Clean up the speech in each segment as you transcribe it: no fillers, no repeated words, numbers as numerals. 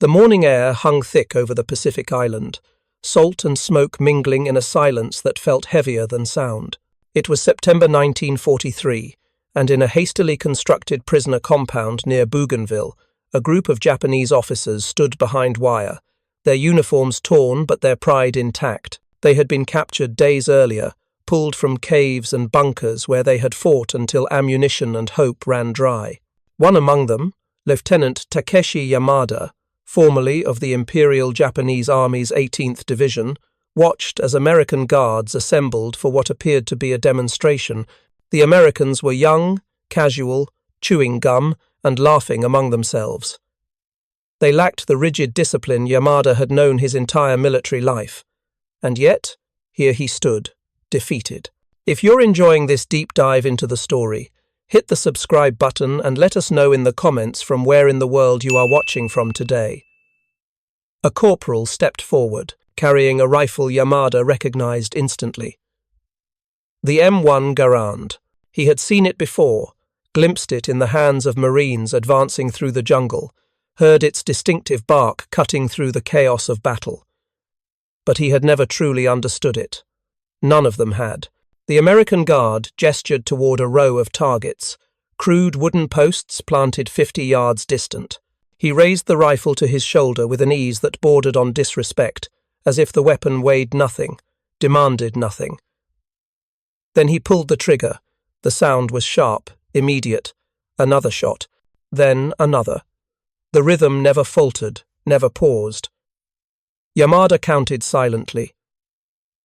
The morning air hung thick over the Pacific island, salt and smoke mingling in a silence that felt heavier than sound. It was September 1943, and in a hastily constructed prisoner compound near Bougainville, a group of Japanese officers stood behind wire, their uniforms torn but their pride intact. They had been captured days earlier, pulled from caves and bunkers where they had fought until ammunition and hope ran dry. One among them, Lieutenant Takeshi Yamada, formerly of the Imperial Japanese Army's 18th Division, watched as American guards assembled for what appeared to be a demonstration. The Americans were young, casual, chewing gum, and laughing among themselves. They lacked the rigid discipline Yamada had known his entire military life. And yet, here he stood, defeated. If you're enjoying this deep dive into the story, hit the subscribe button and let us know in the comments from where in the world you are watching from today. A corporal stepped forward, carrying a rifle Yamada recognized instantly. The M1 Garand. He had seen it before, glimpsed it in the hands of Marines advancing through the jungle, heard its distinctive bark cutting through the chaos of battle. But he had never truly understood it. None of them had. The American guard gestured toward a row of targets, crude wooden posts planted 50 yards distant. He raised the rifle to his shoulder with an ease that bordered on disrespect, as if the weapon weighed nothing, demanded nothing. Then he pulled the trigger. The sound was sharp, immediate. Another shot. Then another. The rhythm never faltered, never paused. Yamada counted silently.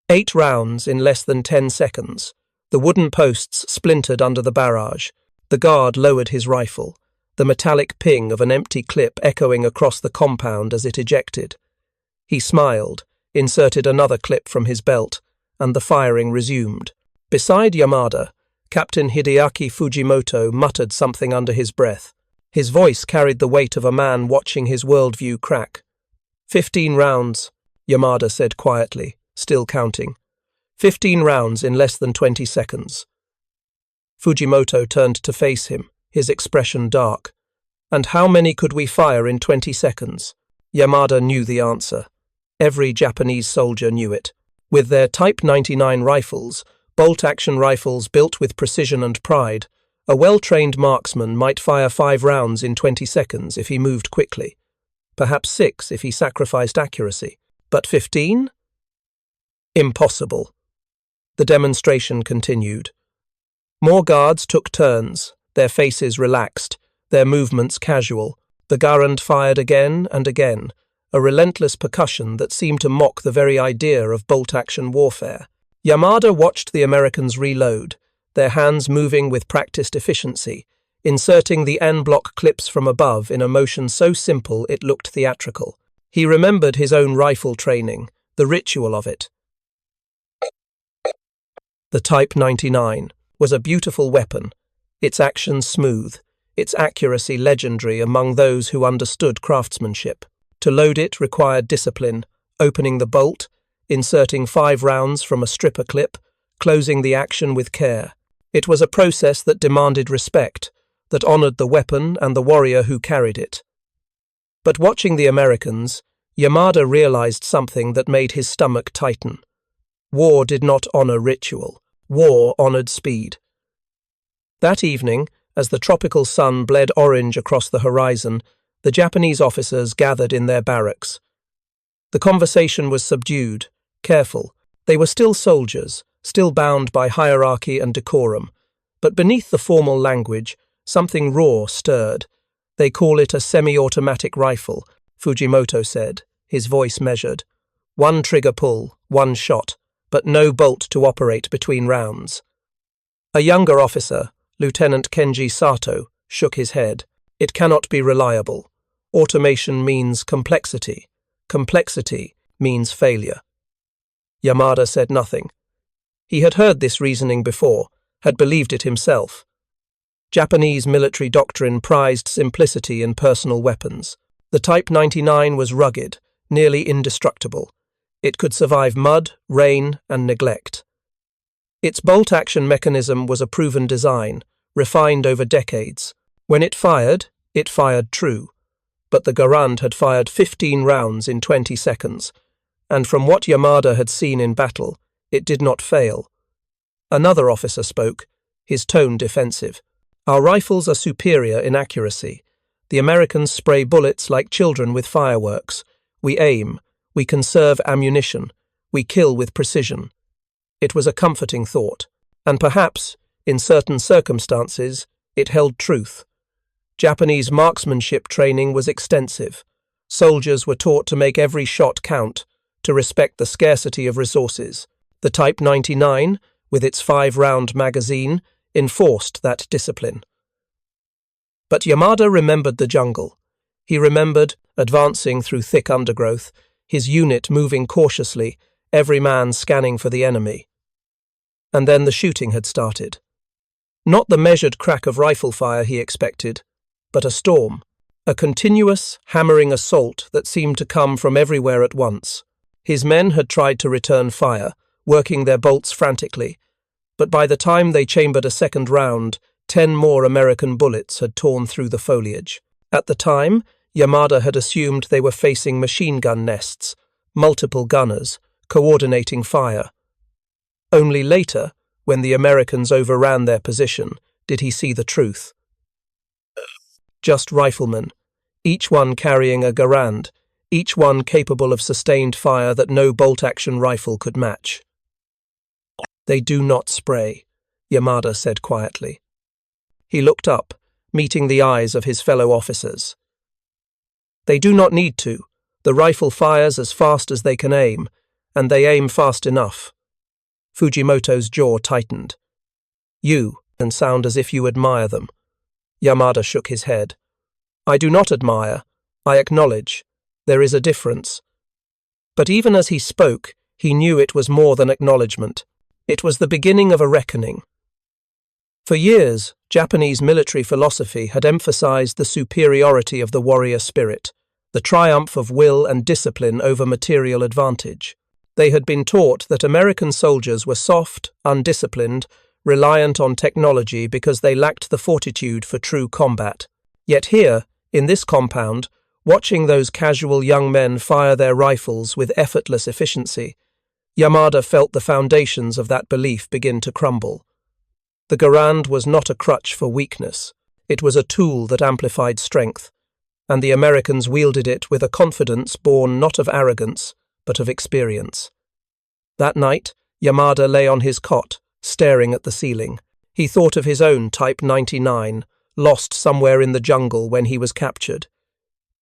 8 rounds in less than 10 seconds. The wooden posts splintered under the barrage. The guard lowered his rifle, the metallic ping of an empty clip echoing across the compound as it ejected. He smiled, inserted another clip from his belt, and the firing resumed. Beside Yamada, Captain Hideaki Fujimoto muttered something under his breath. His voice carried the weight of a man watching his worldview crack. 15 rounds, Yamada said quietly, still counting. 15 rounds in less than 20 seconds. Fujimoto turned to face him, his expression dark. And how many could we fire in 20 seconds? Yamada knew the answer. Every Japanese soldier knew it. With their Type 99 rifles, bolt-action rifles built with precision and pride, a well-trained marksman might fire 5 rounds in 20 seconds if he moved quickly. Perhaps 6 if he sacrificed accuracy. But 15? Impossible. The demonstration continued. More guards took turns, their faces relaxed, their movements casual. The Garand fired again and again, a relentless percussion that seemed to mock the very idea of bolt-action warfare. Yamada watched the Americans reload, their hands moving with practiced efficiency, inserting the en-bloc clips from above in a motion so simple it looked theatrical. He remembered his own rifle training, the ritual of it. The Type 99 was a beautiful weapon, its action smooth, its accuracy legendary among those who understood craftsmanship. To load it required discipline, opening the bolt, inserting 5 rounds from a stripper clip, closing the action with care. It was a process that demanded respect, that honored the weapon and the warrior who carried it. But watching the Americans, Yamada realized something that made his stomach tighten. War did not honor ritual. War honored speed. That evening, as the tropical sun bled orange across the horizon, the Japanese officers gathered in their barracks. The conversation was subdued, careful. They were still soldiers, still bound by hierarchy and decorum. But beneath the formal language, something raw stirred. They call it a semi-automatic rifle, Fujimoto said, his voice measured. 1 trigger pull, 1 shot, but no bolt to operate between rounds. A younger officer, Lieutenant Kenji Sato, shook his head. It cannot be reliable. Automation means complexity. Complexity means failure. Yamada said nothing. He had heard this reasoning before, had believed it himself. Japanese military doctrine prized simplicity in personal weapons. The Type 99 was rugged, nearly indestructible. It could survive mud, rain, and neglect. Its bolt-action mechanism was a proven design, refined over decades. When it fired true. but the Garand had fired 15 rounds in 20 seconds, and from what Yamada had seen in battle, it did not fail. Another officer spoke, his tone defensive. "Our rifles are superior in accuracy. The Americans spray bullets like children with fireworks. We aim, we conserve ammunition, we kill with precision." It was a comforting thought, and perhaps, in certain circumstances, it held truth. Japanese marksmanship training was extensive. Soldiers were taught to make every shot count, to respect the scarcity of resources. The Type 99, with its 5-round magazine, enforced that discipline. But Yamada remembered the jungle. He remembered, advancing through thick undergrowth, his unit moving cautiously, every man scanning for the enemy. And then the shooting had started. Not the measured crack of rifle fire he expected, but a storm, a continuous, hammering assault that seemed to come from everywhere at once. His men had tried to return fire, working their bolts frantically, but by the time they chambered a second round, 10 more American bullets had torn through the foliage. At the time, Yamada had assumed they were facing machine gun nests, multiple gunners, coordinating fire. Only later, when the Americans overran their position, did he see the truth. Just riflemen, each one carrying a Garand, each one capable of sustained fire that no bolt-action rifle could match. "They do not spray," Yamada said quietly. He looked up, meeting the eyes of his fellow officers. "They do not need to. The rifle fires as fast as they can aim, and they aim fast enough." Fujimoto's jaw tightened. "You can sound as if you admire them." Yamada shook his head. "I do not admire. I acknowledge. There is a difference." But even as he spoke, he knew it was more than acknowledgement. It was the beginning of a reckoning. For years, Japanese military philosophy had emphasized the superiority of the warrior spirit, the triumph of will and discipline over material advantage. They had been taught that American soldiers were soft, undisciplined, reliant on technology because they lacked the fortitude for true combat. Yet here, in this compound, watching those casual young men fire their rifles with effortless efficiency, Yamada felt the foundations of that belief begin to crumble. The Garand was not a crutch for weakness. It was a tool that amplified strength, and the Americans wielded it with a confidence born not of arrogance, but of experience. That night, Yamada lay on his cot, staring at the ceiling. He thought of his own Type 99, lost somewhere in the jungle when he was captured.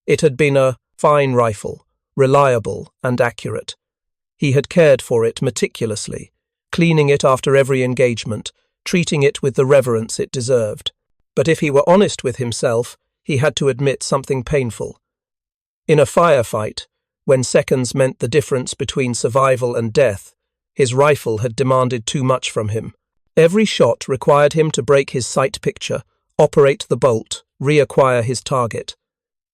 It had been a fine rifle, reliable and accurate. He had cared for it meticulously, cleaning it after every engagement, treating it with the reverence it deserved. But if he were honest with himself, he had to admit something painful. In a firefight, when seconds meant the difference between survival and death, his rifle had demanded too much from him. Every shot required him to break his sight picture, operate the bolt, reacquire his target.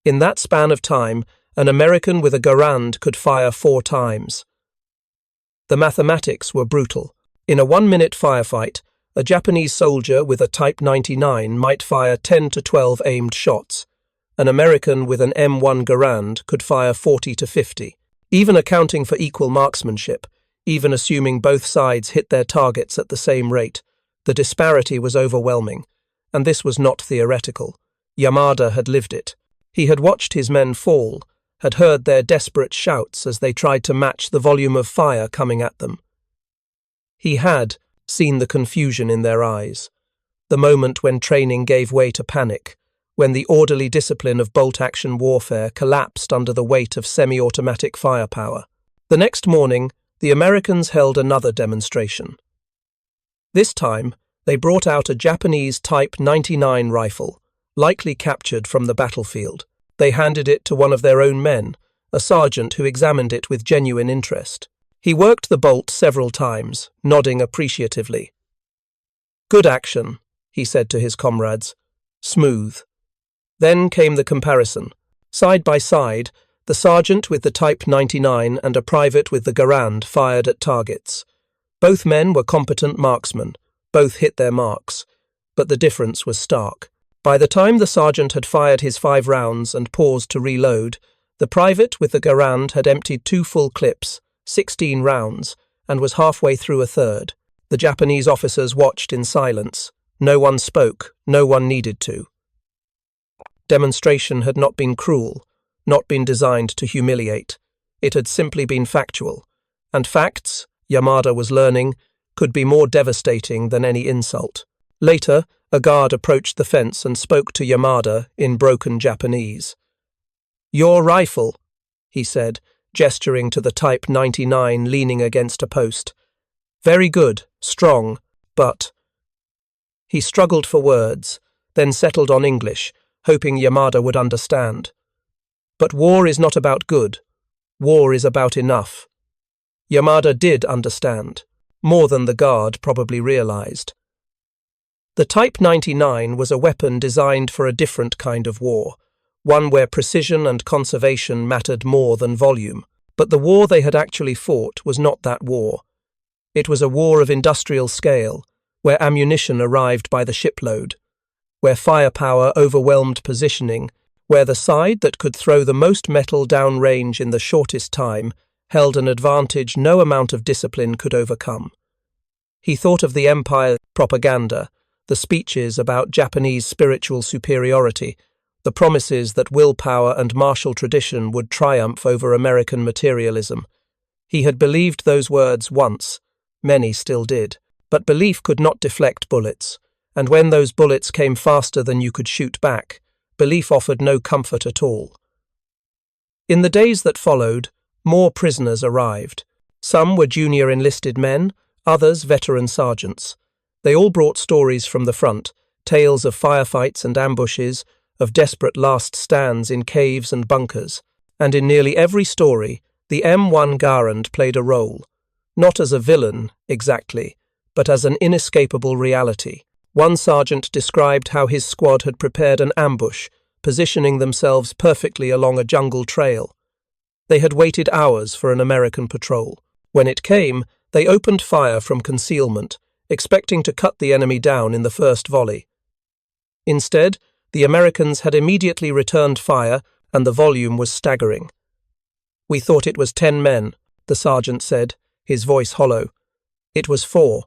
In that span of time, an American with a Garand could fire 4 times. The mathematics were brutal. In a 1-minute firefight, a Japanese soldier with a Type 99 might fire 10 to 12 aimed shots. An American with an M1 Garand could fire 40 to 50. Even accounting for equal marksmanship, even assuming both sides hit their targets at the same rate, the disparity was overwhelming. And this was not theoretical. Yamada had lived it. He had watched his men fall, had heard their desperate shouts as they tried to match the volume of fire coming at them. He had seen the confusion in their eyes, the moment when training gave way to panic, when the orderly discipline of bolt-action warfare collapsed under the weight of semi-automatic firepower. The next morning, the Americans held another demonstration. This time, they brought out a Japanese Type 99 rifle, likely captured from the battlefield. They handed it to one of their own men, a sergeant who examined it with genuine interest. He worked the bolt several times, nodding appreciatively. "Good action," he said to his comrades. "Smooth." Then came the comparison. Side by side, the sergeant with the Type 99 and a private with the Garand fired at targets. Both men were competent marksmen, both hit their marks, but the difference was stark. By the time the sergeant had fired his 5 rounds and paused to reload, the private with the Garand had emptied 2 full clips, 16 rounds, and was halfway through a third. The Japanese officers watched in silence. No one spoke, no one needed to. Demonstration had not been cruel, not been designed to humiliate. It had simply been factual. And facts, Yamada was learning, could be more devastating than any insult. Later, a guard approached the fence and spoke to Yamada in broken Japanese. "Your rifle," he said, gesturing to the Type 99 leaning against a post. "Very good, strong, but—" He struggled for words, then settled on English, hoping Yamada would understand. "But war is not about good. War is about enough." Yamada did understand, more than the guard probably realized. The Type 99 was a weapon designed for a different kind of war, one where precision and conservation mattered more than volume. But the war they had actually fought was not that war. It was a war of industrial scale, where ammunition arrived by the shipload, where firepower overwhelmed positioning, where the side that could throw the most metal downrange in the shortest time held an advantage no amount of discipline could overcome. He thought of the Empire propaganda, the speeches about Japanese spiritual superiority, the promises that willpower and martial tradition would triumph over American materialism. He had believed those words once, many still did, but belief could not deflect bullets, and when those bullets came faster than you could shoot back, belief offered no comfort at all. In the days that followed, more prisoners arrived. Some were junior enlisted men, others veteran sergeants. They all brought stories from the front, tales of firefights and ambushes, of desperate last stands in caves and bunkers, and in nearly every story, the M1 Garand played a role, not as a villain, exactly, but as an inescapable reality. One sergeant described how his squad had prepared an ambush, positioning themselves perfectly along a jungle trail. They had waited hours for an American patrol. When it came, they opened fire from concealment, expecting to cut the enemy down in the first volley. Instead, the Americans had immediately returned fire, and the volume was staggering. "We thought it was 10 men, the sergeant said, his voice hollow. It was 4.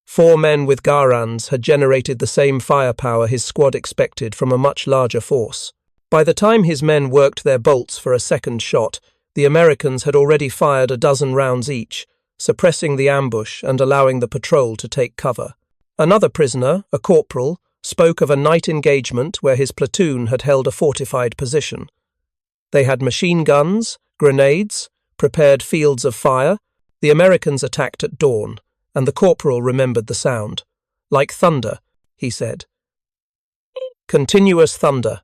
4 men with Garands had generated the same firepower his squad expected from a much larger force. By the time his men worked their bolts for a second shot, the Americans had already fired a dozen rounds each, suppressing the ambush and allowing the patrol to take cover. Another prisoner, a corporal, spoke of a night engagement where his platoon had held a fortified position. They had machine guns, grenades, prepared fields of fire. The Americans attacked at dawn, and the corporal remembered the sound. "Like thunder," he said. "Continuous thunder."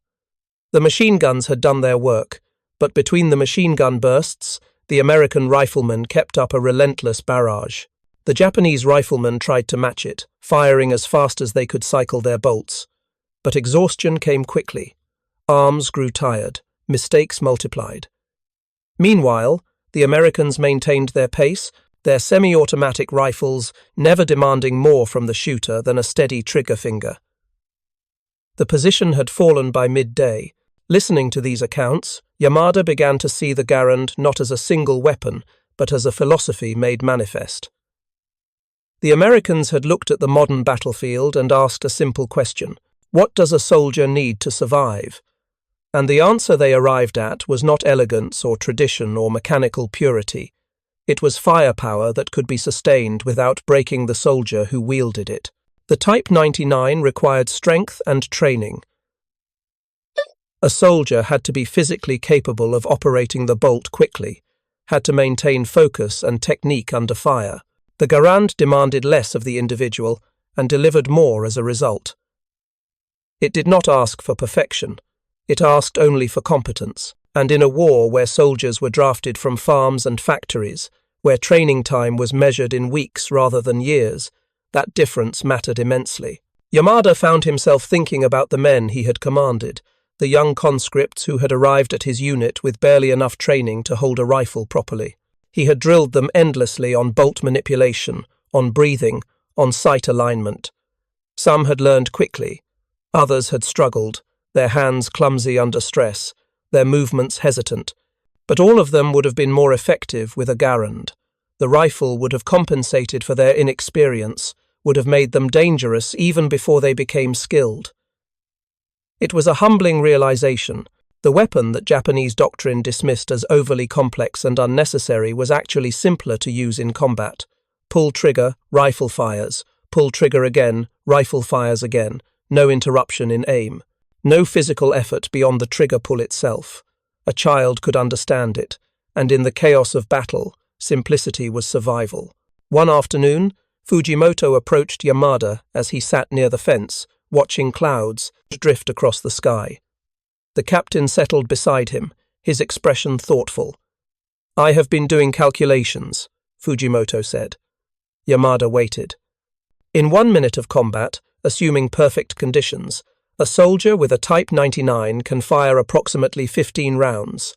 The machine guns had done their work, but between the machine gun bursts, the American riflemen kept up a relentless barrage. The Japanese riflemen tried to match it, firing as fast as they could cycle their bolts. But exhaustion came quickly. Arms grew tired. Mistakes multiplied. Meanwhile, the Americans maintained their pace, their semi-automatic rifles never demanding more from the shooter than a steady trigger finger. The position had fallen by midday. Listening to these accounts, Yamada began to see the Garand not as a single weapon, but as a philosophy made manifest. The Americans had looked at the modern battlefield and asked a simple question: what does a soldier need to survive? And the answer they arrived at was not elegance or tradition or mechanical purity. It was firepower that could be sustained without breaking the soldier who wielded it. The Type 99 required strength and training. A soldier had to be physically capable of operating the bolt quickly, had to maintain focus and technique under fire. The Garand demanded less of the individual and delivered more as a result. It did not ask for perfection. It asked only for competence. And in a war where soldiers were drafted from farms and factories, where training time was measured in weeks rather than years, that difference mattered immensely. Yamada found himself thinking about the men he had commanded, the young conscripts who had arrived at his unit with barely enough training to hold a rifle properly. He had drilled them endlessly on bolt manipulation, on breathing, on sight alignment. Some had learned quickly. Others had struggled, their hands clumsy under stress, their movements hesitant. But all of them would have been more effective with a Garand. The rifle would have compensated for their inexperience, would have made them dangerous even before they became skilled. It was a humbling realization. The weapon that Japanese doctrine dismissed as overly complex and unnecessary was actually simpler to use in combat. Pull trigger, rifle fires. Pull trigger again, rifle fires again. No interruption in aim. No physical effort beyond the trigger pull itself. A child could understand it, and in the chaos of battle, simplicity was survival. One afternoon, Fujimoto approached Yamada as he sat near the fence, watching clouds drift across the sky. The captain settled beside him, his expression thoughtful. "I have been doing calculations," Fujimoto said. Yamada waited. In 1 minute of combat, assuming perfect conditions, a soldier with a Type 99 can fire approximately 15 rounds.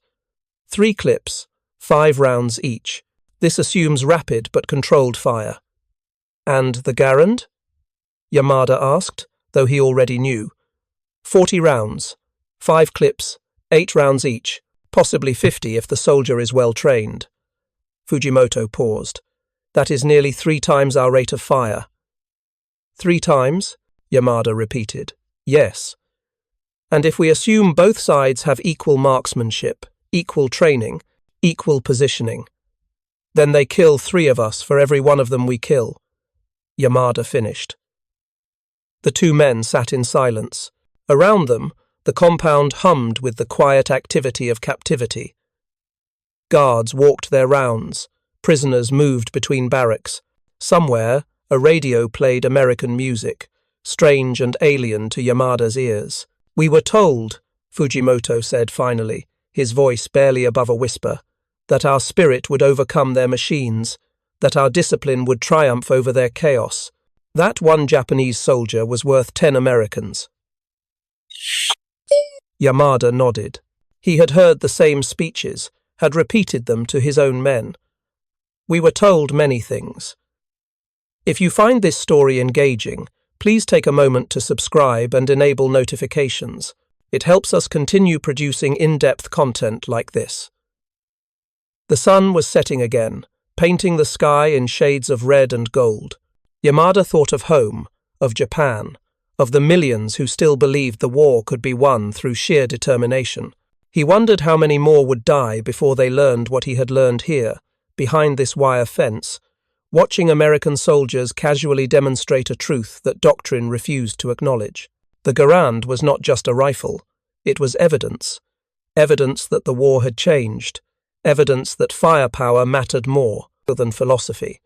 3 clips, 5 rounds each. This assumes rapid but controlled fire. "And the Garand?" Yamada asked, though he already knew. 40 rounds, 5 clips, 8 rounds each, possibly 50 if the soldier is well trained. Fujimoto paused. "That is nearly 3 times our rate of fire." 3 times? Yamada repeated. "Yes. And if we assume both sides have equal marksmanship, equal training, equal positioning, then they kill 3 of us for every one of them we kill." Yamada finished. The 2 men sat in silence. Around them, the compound hummed with the quiet activity of captivity. Guards walked their rounds. Prisoners moved between barracks. Somewhere, a radio played American music, strange and alien to Yamada's ears. "We were told," Fujimoto said finally, his voice barely above a whisper, "that our spirit would overcome their machines, that our discipline would triumph over their chaos. That one Japanese soldier was worth 10 Americans." Yamada nodded. He had heard the same speeches, had repeated them to his own men. "We were told many things." If you find this story engaging, please take a moment to subscribe and enable notifications. It helps us continue producing in-depth content like this. The sun was setting again, painting the sky in shades of red and gold. Yamada thought of home, of Japan, of the millions who still believed the war could be won through sheer determination. He wondered how many more would die before they learned what he had learned here, behind this wire fence, watching American soldiers casually demonstrate a truth that doctrine refused to acknowledge. The Garand was not just a rifle, it was evidence. Evidence that the war had changed. Evidence that firepower mattered more than philosophy.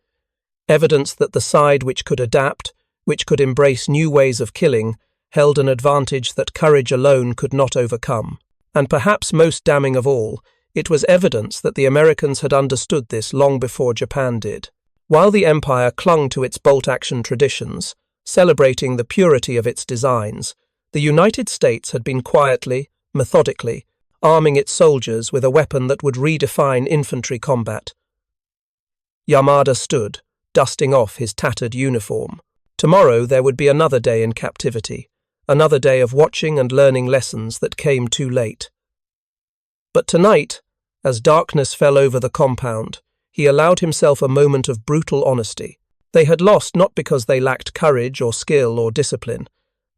Evidence that the side which could adapt, which could embrace new ways of killing, held an advantage that courage alone could not overcome. And perhaps most damning of all, it was evidence that the Americans had understood this long before Japan did. While the empire clung to its bolt-action traditions, celebrating the purity of its designs, the United States had been quietly, methodically, arming its soldiers with a weapon that would redefine infantry combat. Yamada stood, dusting off his tattered uniform. Tomorrow there would be another day in captivity, another day of watching and learning lessons that came too late. But tonight, as darkness fell over the compound, he allowed himself a moment of brutal honesty. They had lost not because they lacked courage or skill or discipline.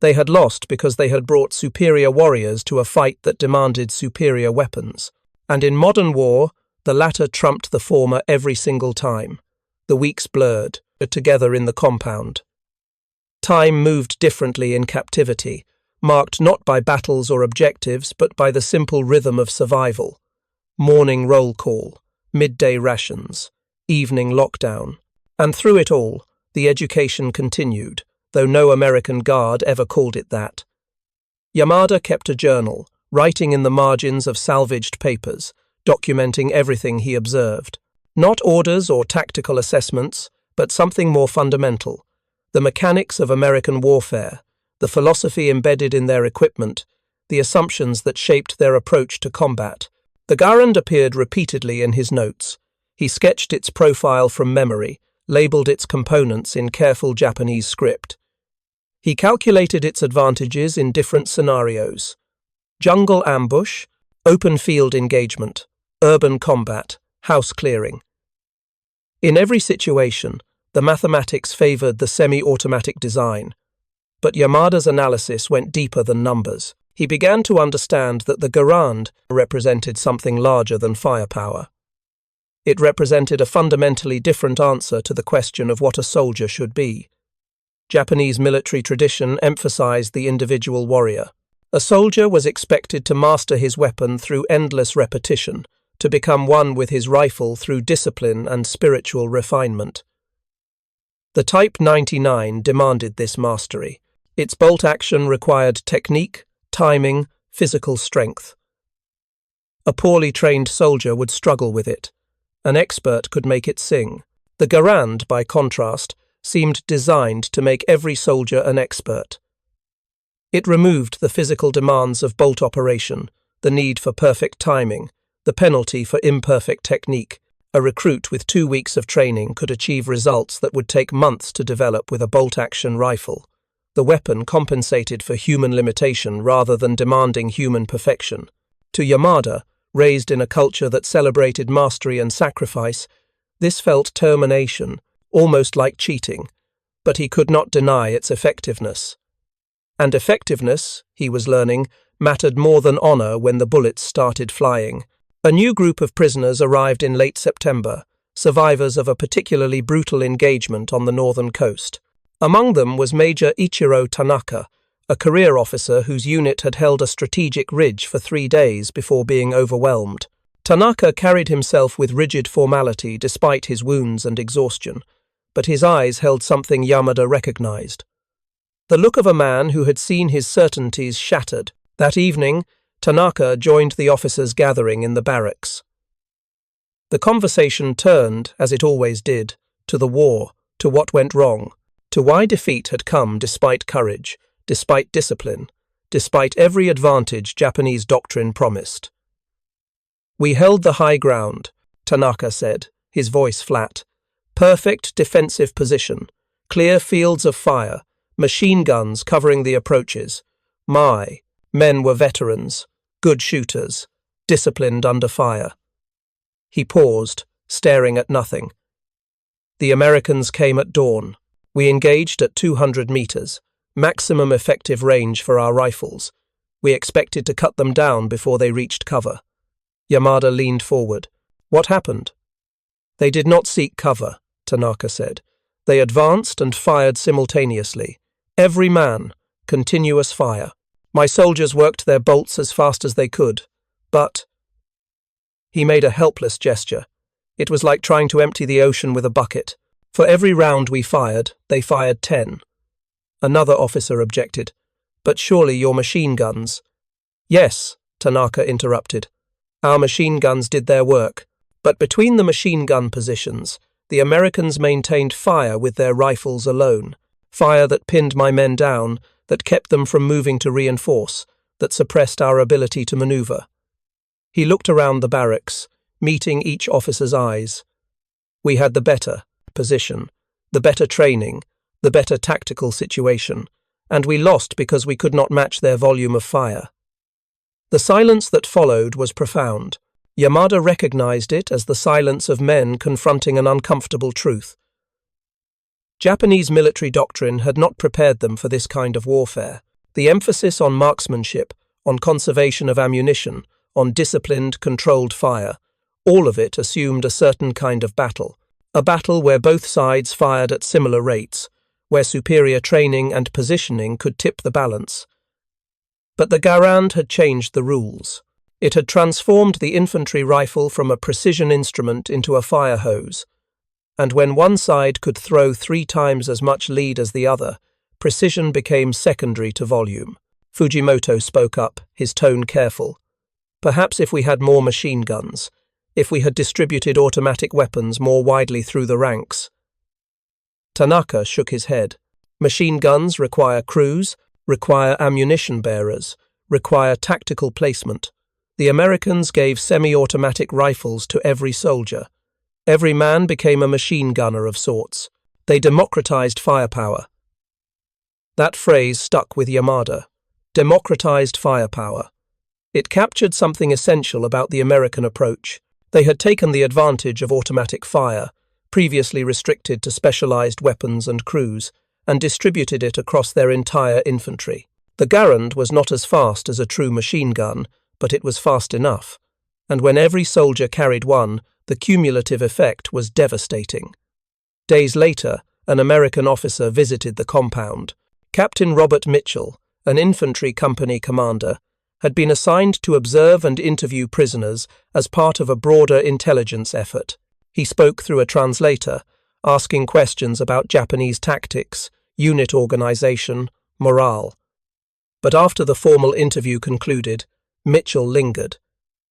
They had lost because they had brought superior warriors to a fight that demanded superior weapons. And in modern war, the latter trumped the former every single time. The weeks blurred, together in the compound. Time moved differently in captivity, marked not by battles or objectives, but by the simple rhythm of survival. Morning roll call, midday rations, evening lockdown. And through it all, the education continued, though no American guard ever called it that. Yamada kept a journal, writing in the margins of salvaged papers, documenting everything he observed. Not orders or tactical assessments, but something more fundamental. The mechanics of American warfare, the philosophy embedded in their equipment, the assumptions that shaped their approach to combat. The Garand appeared repeatedly in his notes. He sketched its profile from memory, labeled its components in careful Japanese script. He calculated its advantages in different scenarios: jungle ambush, open field engagement, urban combat, house clearing. In every situation, the mathematics favored the semi-automatic design, but Yamada's analysis went deeper than numbers. He began to understand that the Garand represented something larger than firepower. It represented a fundamentally different answer to the question of what a soldier should be. Japanese military tradition emphasized the individual warrior. A soldier was expected to master his weapon through endless repetition, to become one with his rifle through discipline and spiritual refinement. The Type 99 demanded this mastery. Its bolt action required technique, timing, physical strength. A poorly trained soldier would struggle with it. An expert could make it sing. The Garand, by contrast, seemed designed to make every soldier an expert. It removed the physical demands of bolt operation, the need for perfect timing, the penalty for imperfect technique. A recruit with 2 weeks of training could achieve results that would take months to develop with a bolt-action rifle. The weapon compensated for human limitation rather than demanding human perfection. To Yamada, raised in a culture that celebrated mastery and sacrifice, this felt termination, almost like cheating, but he could not deny its effectiveness. And effectiveness, he was learning, mattered more than honor when the bullets started flying. A new group of prisoners arrived in late September, survivors of a particularly brutal engagement on the northern coast. Among them was Major Ichiro Tanaka, a career officer whose unit had held a strategic ridge for 3 days before being overwhelmed. Tanaka carried himself with rigid formality despite his wounds and exhaustion, but his eyes held something Yamada recognized. The look of a man who had seen his certainties shattered. That evening, Tanaka joined the officers' gathering in the barracks. The conversation turned, as it always did, to the war, to what went wrong, to why defeat had come despite courage, despite discipline, despite every advantage Japanese doctrine promised. "We held the high ground," Tanaka said, his voice flat. "Perfect defensive position, clear fields of fire, machine guns covering the approaches. My men were veterans, good shooters, disciplined under fire." He paused, staring at nothing. "The Americans came at dawn. We engaged at 200 meters, maximum effective range for our rifles. We expected to cut them down before they reached cover." Yamada leaned forward. "What happened?" "They did not seek cover," Tanaka said. "They advanced and fired simultaneously. Every man, continuous fire. My soldiers worked their bolts as fast as they could, but—" He made a helpless gesture. It was like trying to empty the ocean with a bucket. "For every round we fired, they fired 10. Another officer objected. "But surely your machine guns—" "Yes," Tanaka interrupted. "Our machine guns did their work, but between the machine gun positions, the Americans maintained fire with their rifles alone. Fire that pinned my men down, that kept them from moving to reinforce, that suppressed our ability to maneuver." He looked around the barracks, meeting each officer's eyes. "We had the better position, the better training, the better tactical situation, and we lost because we could not match their volume of fire." The silence that followed was profound. Yamada recognized it as the silence of men confronting an uncomfortable truth. Japanese military doctrine had not prepared them for this kind of warfare. The emphasis on marksmanship, on conservation of ammunition, on disciplined, controlled fire, all of it assumed a certain kind of battle. A battle where both sides fired at similar rates, where superior training and positioning could tip the balance. But the Garand had changed the rules. It had transformed the infantry rifle from a precision instrument into a fire hose. And when one side could throw 3 times as much lead as the other, precision became secondary to volume. Fujimoto spoke up, his tone careful. "Perhaps if we had more machine guns, if we had distributed automatic weapons more widely through the ranks." Tanaka shook his head. "Machine guns require crews, require ammunition bearers, require tactical placement. The Americans gave semi-automatic rifles to every soldier. Every man became a machine gunner of sorts. They democratized firepower." That phrase stuck with Yamada. Democratized firepower. It captured something essential about the American approach. They had taken the advantage of automatic fire, previously restricted to specialized weapons and crews, and distributed it across their entire infantry. The Garand was not as fast as a true machine gun, but it was fast enough. And when every soldier carried one, the cumulative effect was devastating. Days later, an American officer visited the compound. Captain Robert Mitchell, an infantry company commander, had been assigned to observe and interview prisoners as part of a broader intelligence effort. He spoke through a translator, asking questions about Japanese tactics, unit organization, morale. But after the formal interview concluded, Mitchell lingered.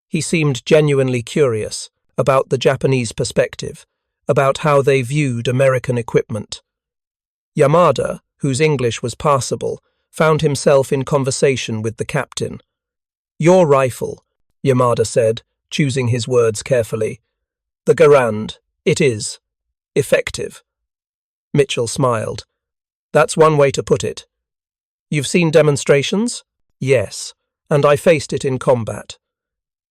He seemed genuinely curious about the Japanese perspective, about how they viewed American equipment. Yamada, whose English was passable, found himself in conversation with the captain. "Your rifle," Yamada said, choosing his words carefully. "The Garand. It is. Effective." Mitchell smiled. "That's one way to put it. You've seen demonstrations?" "Yes, and I faced it in combat."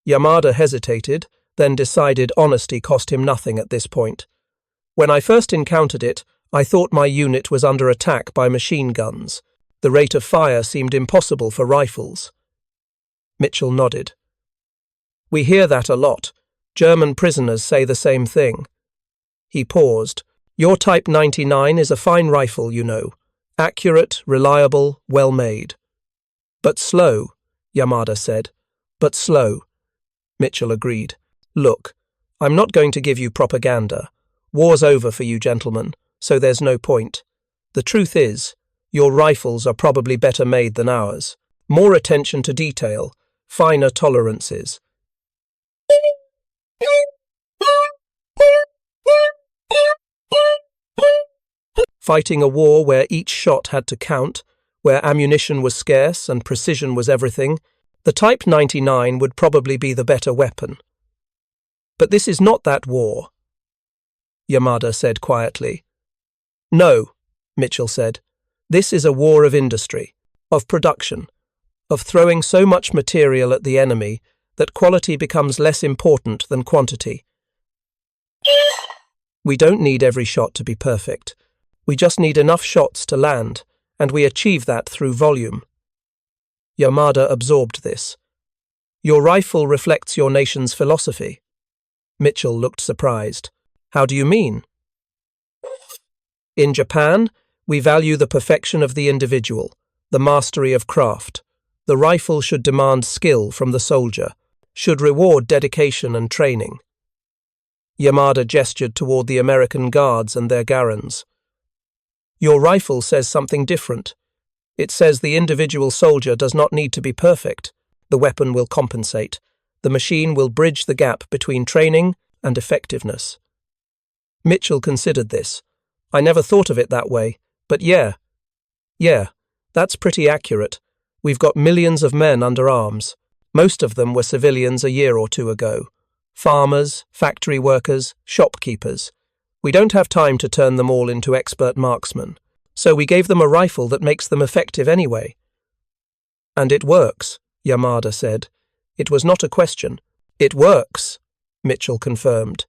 Yamada hesitated, then decided honesty cost him nothing at this point. "When I first encountered it, I thought my unit was under attack by machine guns. The rate of fire seemed impossible for rifles." Mitchell nodded. "We hear that a lot. German prisoners say the same thing." He paused. "Your Type 99 is a fine rifle, you know. Accurate, reliable, well made." "But slow," Yamada said. "But slow." Mitchell agreed. "Look, I'm not going to give you propaganda. War's over for you gentlemen, so there's no point. The truth is, your rifles are probably better made than ours. More attention to detail, finer tolerances." Fighting a war where each shot had to count, where ammunition was scarce and precision was everything, the Type 99 would probably be the better weapon. "But this is not that war," Yamada said quietly. "No," Mitchell said. "This is a war of industry, of production, of throwing so much material at the enemy that quality becomes less important than quantity. We don't need every shot to be perfect. We just need enough shots to land, and we achieve that through volume." Yamada absorbed this. "Your rifle reflects your nation's philosophy." Mitchell looked surprised. "How do you mean?" "In Japan, we value the perfection of the individual, the mastery of craft. The rifle should demand skill from the soldier, should reward dedication and training." Yamada gestured toward the American guards and their Garands. "Your rifle says something different. It says the individual soldier does not need to be perfect. The weapon will compensate. The machine will bridge the gap between training and effectiveness." Mitchell considered this. "I never thought of it that way, but yeah, that's pretty accurate. We've got millions of men under arms. Most of them were civilians a year or two ago. Farmers, factory workers, shopkeepers. We don't have time to turn them all into expert marksmen. So we gave them a rifle that makes them effective anyway." "And it works," Yamada said. It was not a question. "It works," Mitchell confirmed.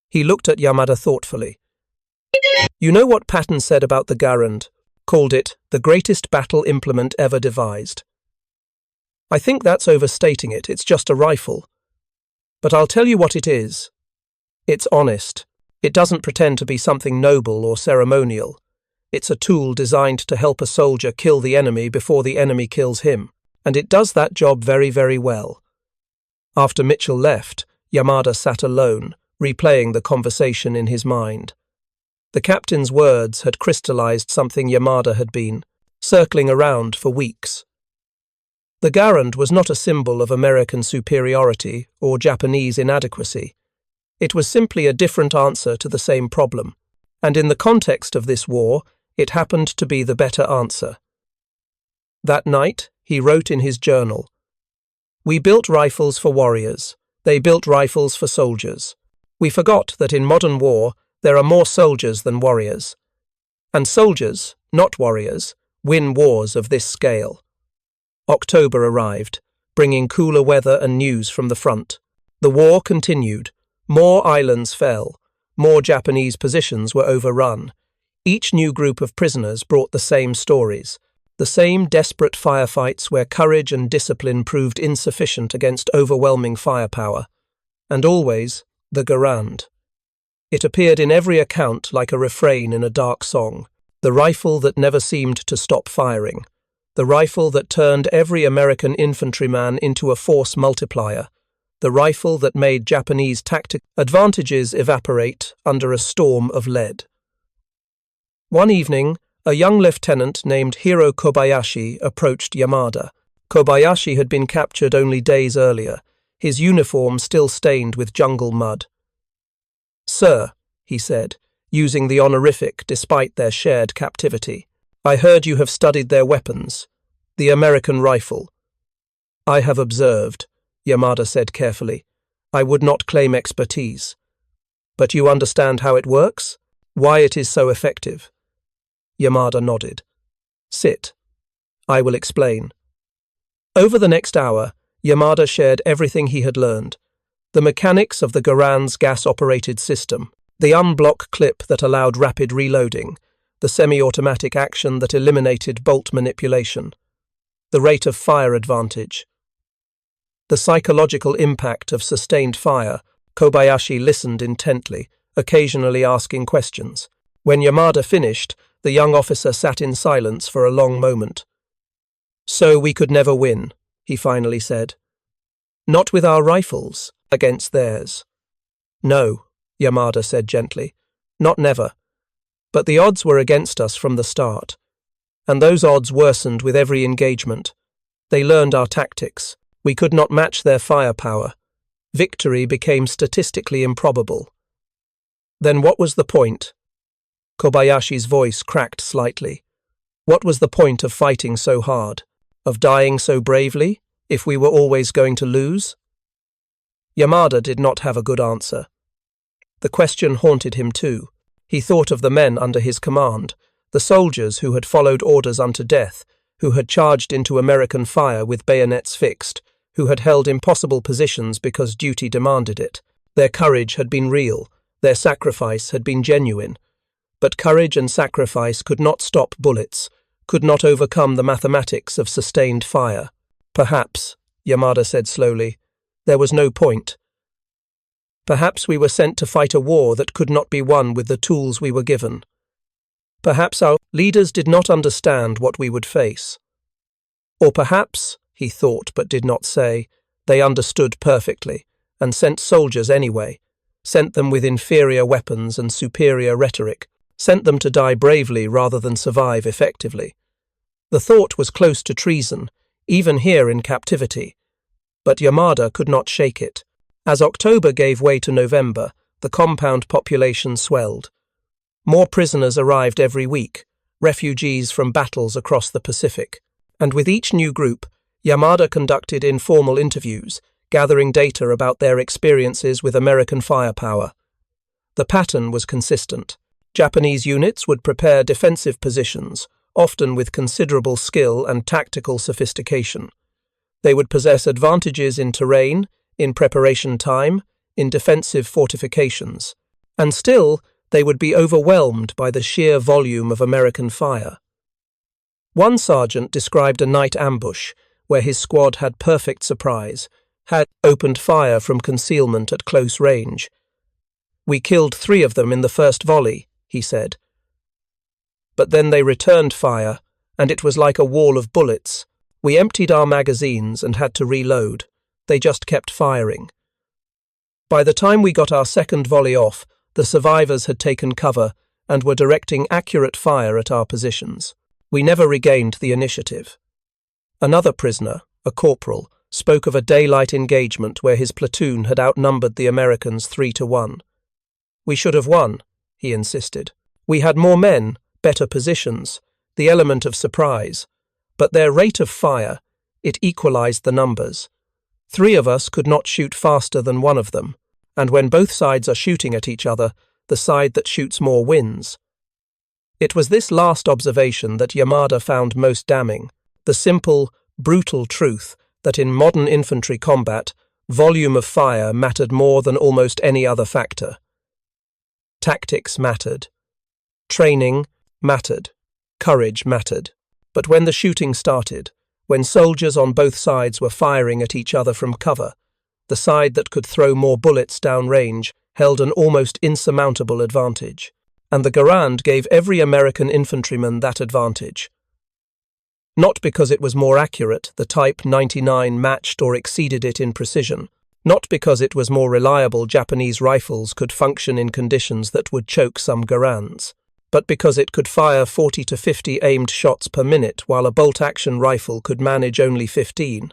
He looked at Yamada thoughtfully. "You know what Patton said about the Garand, called it the greatest battle implement ever devised. I think that's overstating it. It's just a rifle. But I'll tell you what it is. It's honest. It doesn't pretend to be something noble or ceremonial. It's a tool designed to help a soldier kill the enemy before the enemy kills him, and it does that job very, very well." After Mitchell left, Yamada sat alone, replaying the conversation in his mind. The captain's words had crystallized something Yamada had been circling around for weeks. The Garand was not a symbol of American superiority or Japanese inadequacy. It was simply a different answer to the same problem, and in the context of this war, it happened to be the better answer. That night, he wrote in his journal, "We built rifles for warriors. They built rifles for soldiers. We forgot that in modern war, There are more soldiers than warriors. And soldiers, not warriors, win wars of this scale. October arrived, bringing cooler weather and news from the front. The war continued. More islands fell. More Japanese positions were overrun. Each new group of prisoners brought the same stories, the same desperate firefights where courage and discipline proved insufficient against overwhelming firepower. And always, the Garand. It appeared in every account like a refrain in a dark song, the rifle that never seemed to stop firing, the rifle that turned every American infantryman into a force multiplier, the rifle that made Japanese tactical advantages evaporate under a storm of lead. One evening, a young lieutenant named Hiro Kobayashi approached Yamada. Kobayashi had been captured only days earlier, his uniform still stained with jungle mud. "Sir," he said, using the honorific despite their shared captivity, "I heard you have studied their weapons, the American rifle." "I have observed," Yamada said carefully. "I would not claim expertise. But you understand how it works? Why it is so effective?" Yamada nodded. "Sit. I will explain." Over the next hour, Yamada shared everything he had learned. The mechanics of the Garand's gas-operated system, the unblock clip that allowed rapid reloading, the semi-automatic action that eliminated bolt manipulation, the rate of fire advantage, the psychological impact of sustained fire. Kobayashi listened intently, occasionally asking questions. When Yamada finished, the young officer sat in silence for a long moment. "So we could never win," he finally said. "Not with our rifles, against theirs." "No," Yamada said gently. "Not never. But the odds were against us from the start. And those odds worsened with every engagement. They learned our tactics. We could not match their firepower. Victory became statistically improbable." "Then what was the point?" Kobayashi's voice cracked slightly. "What was the point of fighting so hard? Of dying so bravely, if we were always going to lose?" Yamada did not have a good answer. The question haunted him too. He thought of the men under his command, the soldiers who had followed orders unto death, who had charged into American fire with bayonets fixed, who had held impossible positions because duty demanded it. Their courage had been real, their sacrifice had been genuine. But courage and sacrifice could not stop bullets, could not overcome the mathematics of sustained fire. "Perhaps," Yamada said slowly, "there was no point. Perhaps we were sent to fight a war that could not be won with the tools we were given. Perhaps our leaders did not understand what we would face. Or perhaps," he thought but did not say, "they understood perfectly, and sent soldiers anyway, sent them with inferior weapons and superior rhetoric, sent them to die bravely rather than survive effectively." The thought was close to treason, even here in captivity. But Yamada could not shake it. As October gave way to November, the compound population swelled. More prisoners arrived every week, refugees from battles across the Pacific. And with each new group, Yamada conducted informal interviews, gathering data about their experiences with American firepower. The pattern was consistent. Japanese units would prepare defensive positions, often with considerable skill and tactical sophistication. They would possess advantages in terrain, in preparation time, in defensive fortifications. And still, they would be overwhelmed by the sheer volume of American fire. One sergeant described a night ambush where his squad had perfect surprise, had opened fire from concealment at close range. "We killed 3 of them in the first volley," he said. "But then they returned fire, and it was like a wall of bullets. We emptied our magazines and had to reload. They just kept firing. By the time we got our second volley off, the survivors had taken cover and were directing accurate fire at our positions. We never regained the initiative." Another prisoner, a corporal, spoke of a daylight engagement where his platoon had outnumbered the Americans 3-1. "We should have won," he insisted. "We had more men, better positions, the element of surprise. But their rate of fire, it equalized the numbers. 3 of us could not shoot faster than 1 of them, and when both sides are shooting at each other, the side that shoots more wins. It was this last observation that Yamada found most damning, the simple, brutal truth that in modern infantry combat, volume of fire mattered more than almost any other factor. Tactics mattered. Training mattered. Courage mattered. But when the shooting started, when soldiers on both sides were firing at each other from cover, the side that could throw more bullets downrange held an almost insurmountable advantage, and the Garand gave every American infantryman that advantage. Not because it was more accurate, the Type 99 matched or exceeded it in precision. Not because it was more reliable, Japanese rifles could function in conditions that would choke some Garands, but because it could fire 40 to 50 aimed shots per minute while a bolt-action rifle could manage only 15.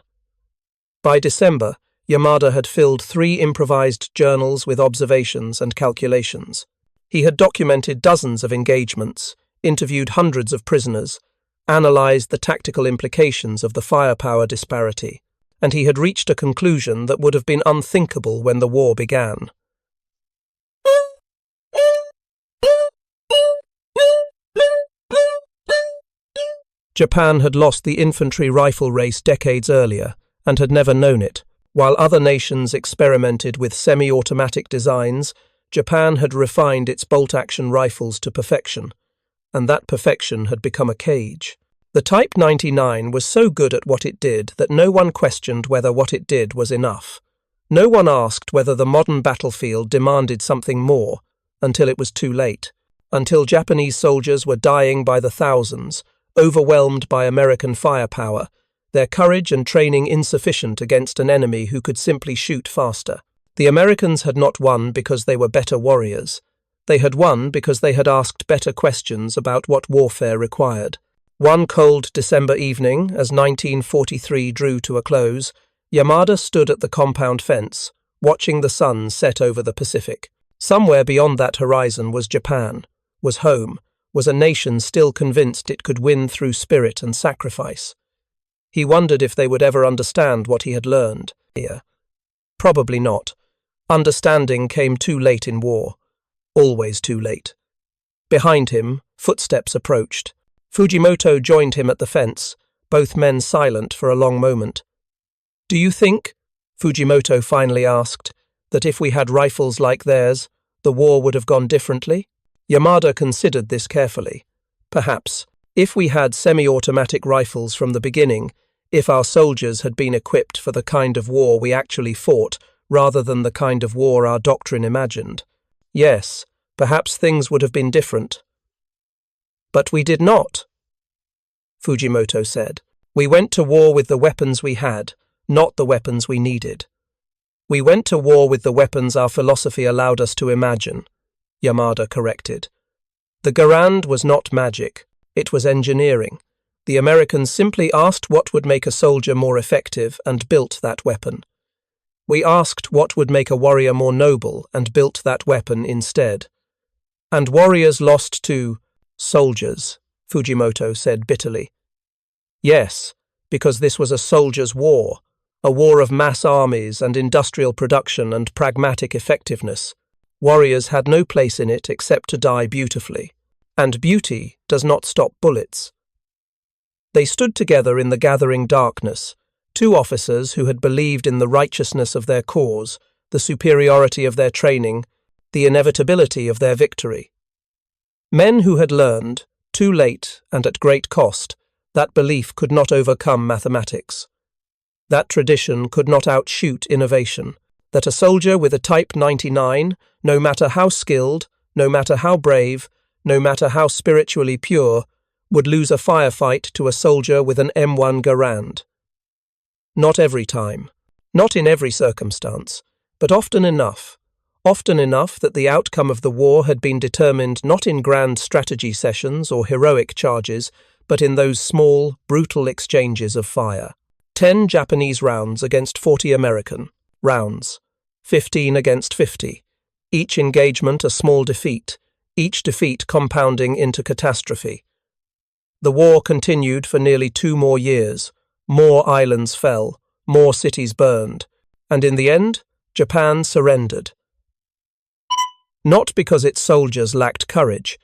By December, Yamada had filled 3 improvised journals with observations and calculations. He had documented dozens of engagements, interviewed hundreds of prisoners, analyzed the tactical implications of the firepower disparity, and he had reached a conclusion that would have been unthinkable when the war began. Japan had lost the infantry rifle race decades earlier and had never known it. While other nations experimented with semi-automatic designs, Japan had refined its bolt-action rifles to perfection, and that perfection had become a cage. The Type 99 was so good at what it did that no one questioned whether what it did was enough. No one asked whether the modern battlefield demanded something more, until it was too late, until Japanese soldiers were dying by the thousands, overwhelmed by American firepower, their courage and training insufficient against an enemy who could simply shoot faster. The Americans had not won because they were better warriors. They had won because they had asked better questions about what warfare required. One cold December evening, as 1943 drew to a close, Yamada stood at the compound fence, watching the sun set over the Pacific. Somewhere beyond that horizon was Japan, was home, was a nation still convinced it could win through spirit and sacrifice. He wondered if they would ever understand what he had learned here. Probably not. Understanding came too late in war. Always too late. Behind him, footsteps approached. Fujimoto joined him at the fence, both men silent for a long moment. "Do you think," Fujimoto finally asked, "that if we had rifles like theirs, the war would have gone differently?" Yamada considered this carefully. Perhaps. If we had semi-automatic rifles from the beginning, if our soldiers had been equipped for the kind of war we actually fought, rather than the kind of war our doctrine imagined, yes, perhaps things would have been different. "But we did not," Fujimoto said. "We went to war with the weapons we had, not the weapons we needed. We went to war with the weapons our philosophy allowed us to imagine," Yamada corrected. The Garand was not magic. It was engineering. The Americans simply asked what would make a soldier more effective and built that weapon. We asked what would make a warrior more noble and built that weapon instead. And warriors lost to soldiers, Fujimoto said bitterly. Yes, because this was a soldier's war, a war of mass armies and industrial production and pragmatic effectiveness. Warriors had no place in it except to die beautifully. And beauty does not stop bullets. They stood together in the gathering darkness, 2 officers who had believed in the righteousness of their cause, the superiority of their training, the inevitability of their victory. Men who had learned, too late and at great cost, that belief could not overcome mathematics. That tradition could not outshoot innovation, that a soldier with a Type 99, no matter how skilled, no matter how brave, no matter how spiritually pure, would lose a firefight to a soldier with an M1 Garand. Not every time, not in every circumstance, but often enough that the outcome of the war had been determined not in grand strategy sessions or heroic charges, but in those small, brutal exchanges of fire. 10 Japanese rounds against 40 American rounds, 15 against 50, each engagement a small defeat, each defeat compounding into catastrophe. The war continued for nearly 2 more years. More islands fell, more cities burned, and in the end, Japan surrendered. Not because its soldiers lacked courage,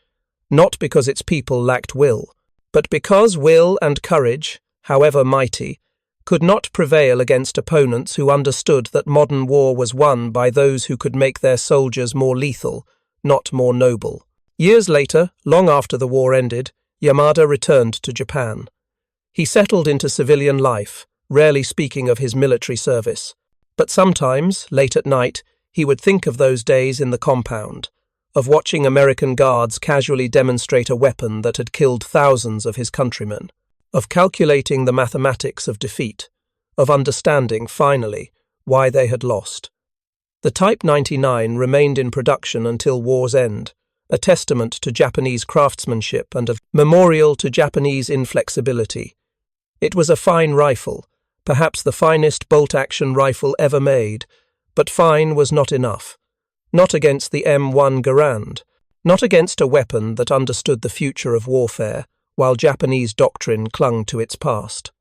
not because its people lacked will, but because will and courage, however mighty, could not prevail against opponents who understood that modern war was won by those who could make their soldiers more lethal, not more noble. Years later, long after the war ended, Yamada returned to Japan. He settled into civilian life, rarely speaking of his military service. But sometimes, late at night, he would think of those days in the compound, of watching American guards casually demonstrate a weapon that had killed thousands of his countrymen, of calculating the mathematics of defeat, of understanding, finally, why they had lost. The Type 99 remained in production until war's end, a testament to Japanese craftsmanship and a memorial to Japanese inflexibility. It was a fine rifle, perhaps the finest bolt-action rifle ever made, but fine was not enough. Not against the M1 Garand, not against a weapon that understood the future of warfare, while Japanese doctrine clung to its past.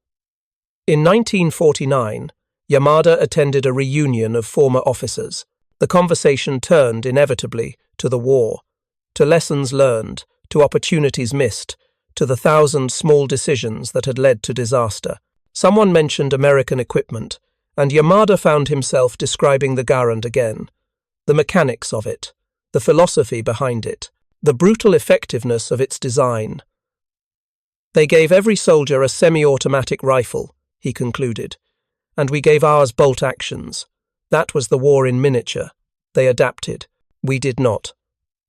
In 1949, Yamada attended a reunion of former officers. The conversation turned, inevitably, to the war, to lessons learned, to opportunities missed, to the thousand small decisions that had led to disaster. Someone mentioned American equipment, and Yamada found himself describing the Garand again. The mechanics of it, the philosophy behind it, the brutal effectiveness of its design. They gave every soldier a semi-automatic rifle, he concluded, and we gave ours bolt actions. That was the war in miniature. They adapted. We did not.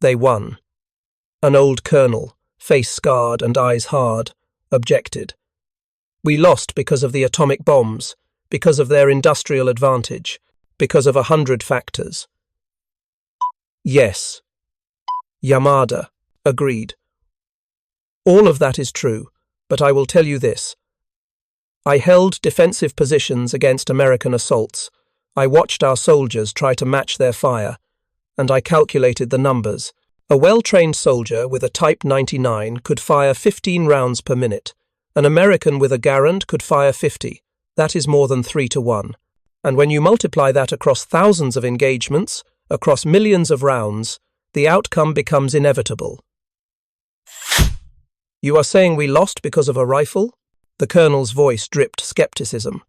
They won. An old colonel, face scarred and eyes hard, objected. We lost because of the atomic bombs, because of their industrial advantage, because of 100 factors. Yes, Yamada agreed. All of that is true, but I will tell you this. I held defensive positions against American assaults. I watched our soldiers try to match their fire, and I calculated the numbers. A well-trained soldier with a Type 99 could fire 15 rounds per minute. An American with a Garand could fire 50. That is more than 3 to 1. And when you multiply that across thousands of engagements, across millions of rounds, the outcome becomes inevitable. You are saying we lost because of a rifle? The colonel's voice dripped skepticism.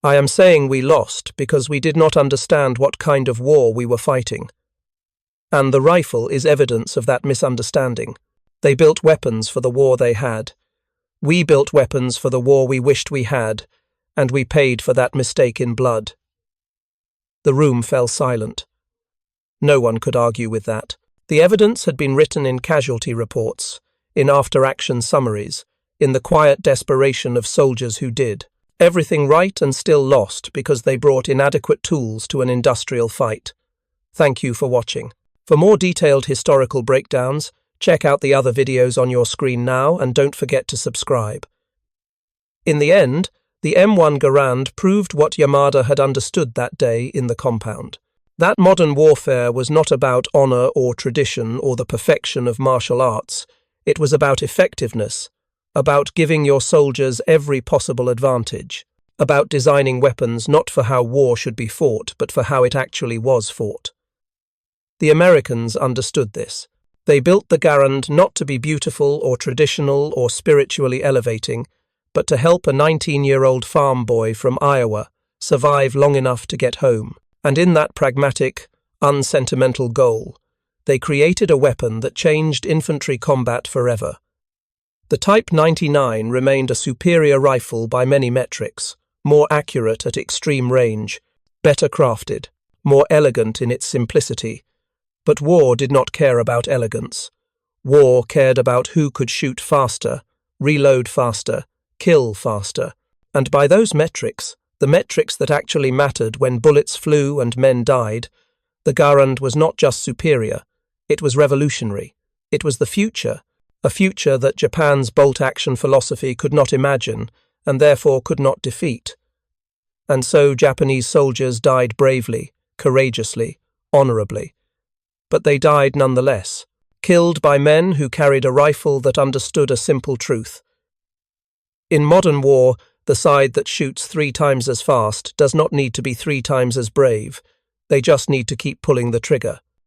I am saying we lost because we did not understand what kind of war we were fighting. And the rifle is evidence of that misunderstanding. They built weapons for the war they had. We built weapons for the war we wished we had, and we paid for that mistake in blood. The room fell silent. No one could argue with that. The evidence had been written in casualty reports, in after-action summaries, in the quiet desperation of soldiers who did. Everything right and still lost because they brought inadequate tools to an industrial fight. Thank you for watching. For more detailed historical breakdowns, check out the other videos on your screen now and don't forget to subscribe. In the end, the M1 Garand proved what Yamada had understood that day in the compound. That modern warfare was not about honor or tradition or the perfection of martial arts. It was about effectiveness, about giving your soldiers every possible advantage, about designing weapons not for how war should be fought, but for how it actually was fought. The Americans understood this. They built the Garand not to be beautiful or traditional or spiritually elevating, but to help a 19-year-old farm boy from Iowa survive long enough to get home. And in that pragmatic, unsentimental goal, they created a weapon that changed infantry combat forever. The Type 99 remained a superior rifle by many metrics, more accurate at extreme range, better crafted, more elegant in its simplicity. But war did not care about elegance. War cared about who could shoot faster, reload faster, kill faster. And by those metrics, the metrics that actually mattered when bullets flew and men died, the Garand was not just superior, it was revolutionary. It was the future, a future that Japan's bolt-action philosophy could not imagine and therefore could not defeat. And so Japanese soldiers died bravely, courageously, honorably. But they died nonetheless, killed by men who carried a rifle that understood a simple truth. In modern war, the side that shoots 3 times as fast does not need to be 3 times as brave. They just need to keep pulling the trigger.